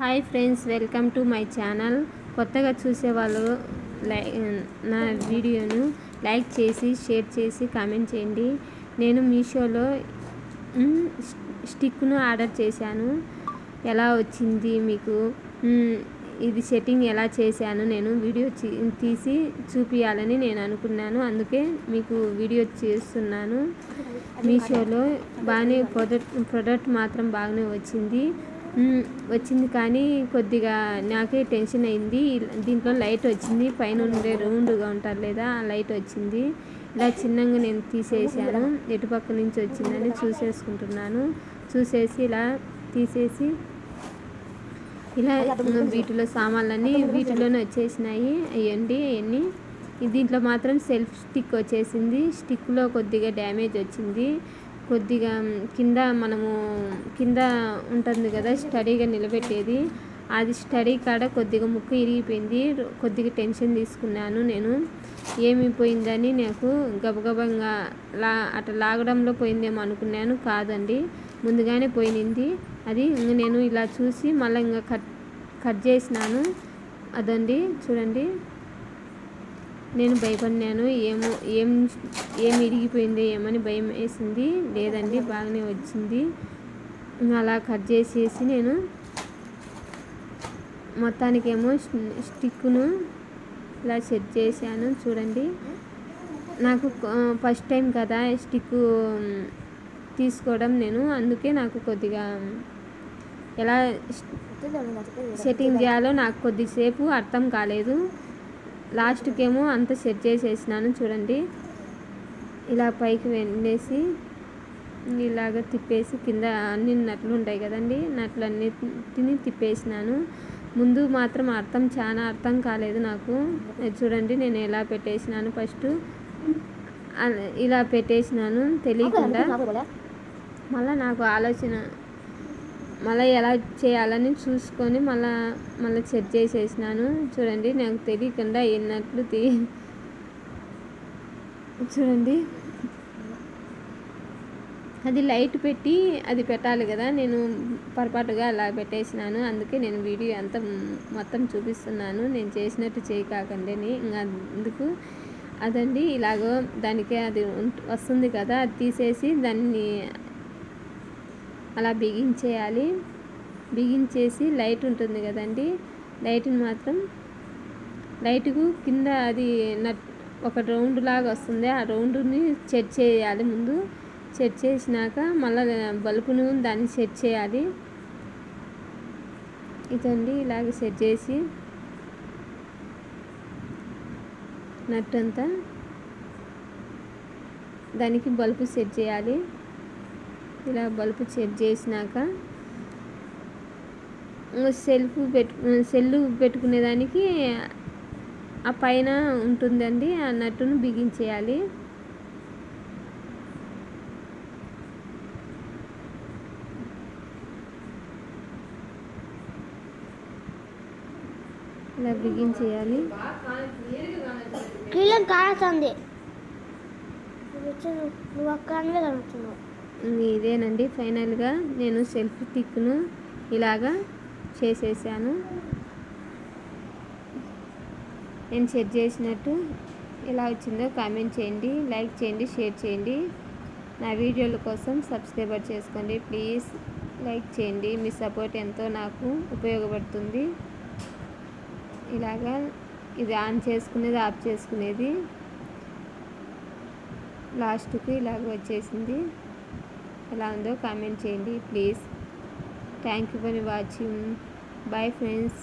Hi friends, welcome to my channel. కొత్తగా చూసేవాళ్ళు నా వీడియోను లైక్ చేసి షేర్ చేసి కామెంట్ చేయండి. నేను మీషోలో స్టిక్ను ఆర్డర్ చేశాను. ఎలా వచ్చింది మీకు, ఇది సెట్టింగ్ ఎలా చేశాను నేను వీడియో తీసి చూపించాలని నేను అనుకున్నాను. అందుకే మీకు వీడియో చేస్తున్నాను. మీషోలో బాగానే ప్రోడక్ట్ మాత్రం బాగానే వచ్చింది కానీ కొద్దిగా నాకే టెన్షన్ అయింది. దీంట్లో లైట్ వచ్చింది, పైన ఉండే రౌండ్గా ఉంటారు లేదా ఆ లైట్ వచ్చింది. ఇలా చిన్నగా నేను తీసేసాను. ఎటుపక్క నుంచి వచ్చిందని చూసేసుకుంటున్నాను. చూసేసి ఇలా తీసేసి ఇలా వీటిలో సామాన్లన్నీ వీటిలోనే వచ్చేసినాయి. అవన్నీ దీంట్లో మాత్రం సెల్ఫ్ స్టిక్ వచ్చేసింది. స్టిక్లో కొద్దిగా డ్యామేజ్ వచ్చింది. కొద్దిగా కింద ఉంటుంది కదా స్టడీగా నిలబెట్టేది, అది స్టడీ కాడ కొద్దిగా ముక్కు ఇరిగిపోయింది. కొద్దిగా టెన్షన్ తీసుకున్నాను నేను, ఏమి పోయిందని. నాకు గబగబంగా అట్లా లాగడంలో పోయిందేమో అనుకున్నాను. కాదండి, ముందుగానే పోయింది అది. నేను ఇలా చూసి మళ్ళీ ఇంకా కట్ చేసినాను. అదండి చూడండి, నేను భయపడినాను. ఏం ఇరిగిపోయింది ఏమని భయం వేసింది. లేదండి, బాగానే వచ్చింది. అలా కట్ చేసేసి నేను మొత్తానికేమో స్టిక్ను ఇలా సెట్ చేశాను. చూడండి, నాకు ఫస్ట్ టైం కదా స్టిక్ తీసుకోవడం నేను, అందుకే నాకు కొద్దిగా ఎలా సెట్టింగ్ చేయాలో నాకు కొద్దిసేపు అర్థం కాలేదు. లాస్ట్కేమో అంతా సెట్ చేసేసినాను. చూడండి, ఇలా పైకి వెండేసి ఇలాగ తిప్పేసి కింద అన్ని నట్లు ఉంటాయి కదండి, నట్లన్నిటిని తిప్పేసినాను. ముందు మాత్రం చాలా అర్థం కాలేదు నాకు. చూడండి, నేను ఎలా పెట్టేసినాను. ఫస్ట్ ఇలా పెట్టేసినాను తెలియకుండా. మళ్ళీ నాకు ఆలోచన మళ్ళీ ఎలా చేయాలని చూసుకొని మళ్ళీ సెట్ చేసేసినాను. చూడండి, నాకు తెలియకుండా ఎన్నట్లు చూడండి, అది లైట్ పెట్టి అది పెట్టాలి కదా, నేను పొరపాటుగా అలా పెట్టేసినాను. అందుకే నేను వీడియో అంతా మొత్తం చూపిస్తున్నాను. నేను చేసినట్టు చేయకాకండి ఇంకా అందుకు. అదండి, ఇలాగో దానికి అది వస్తుంది కదా, అది తీసేసి దాన్ని అలా బిగించేయాలి. బిగించేసి లైట్ ఉంటుంది కదండి, లైట్ని మాత్రం లైట్కు కింద అది ఒక రౌండ్ లాగా వస్తుంది. ఆ రౌండ్ని సెట్ చేయాలి. ముందు సెట్ చేసినాక మళ్ళీ బల్బును దాన్ని సెట్ చేయాలి. ఇదండి, ఇలాగే సెట్ చేసి నట్టంతా దానికి బల్బు సెట్ చేయాలి. ఇలా బల్బు సెట్ చేసినాక సెల్లు పెట్టుకునేదానికి ఆ పైన ఉంటుందండి, ఆ నట్టును బిగించేయాలి. ఇలా బిగించేయాలి. ఇదేనండి ఫైనల్గా నేను సెల్ఫ్ స్టిక్ను ఇలాగా చేసేసాను. నేను సెట్ చేసినట్టు ఎలా వచ్చిందో కామెంట్ చేయండి, లైక్ చేయండి, షేర్ చేయండి. నా వీడియోల కోసం సబ్స్క్రైబర్ చేసుకోండి ప్లీజ్. లైక్ చేయండి, మీ సపోర్ట్ ఎంతో నాకు ఉపయోగపడుతుంది. ఇలాగా ఇది ఆన్ చేసుకునేది, ఆఫ్ చేసుకునేది. లాస్ట్కి ఇలాగ వచ్చేసింది. ఎలా ఉందో కామెంట్ చేయండి please. Thank you for watching. Bye friends.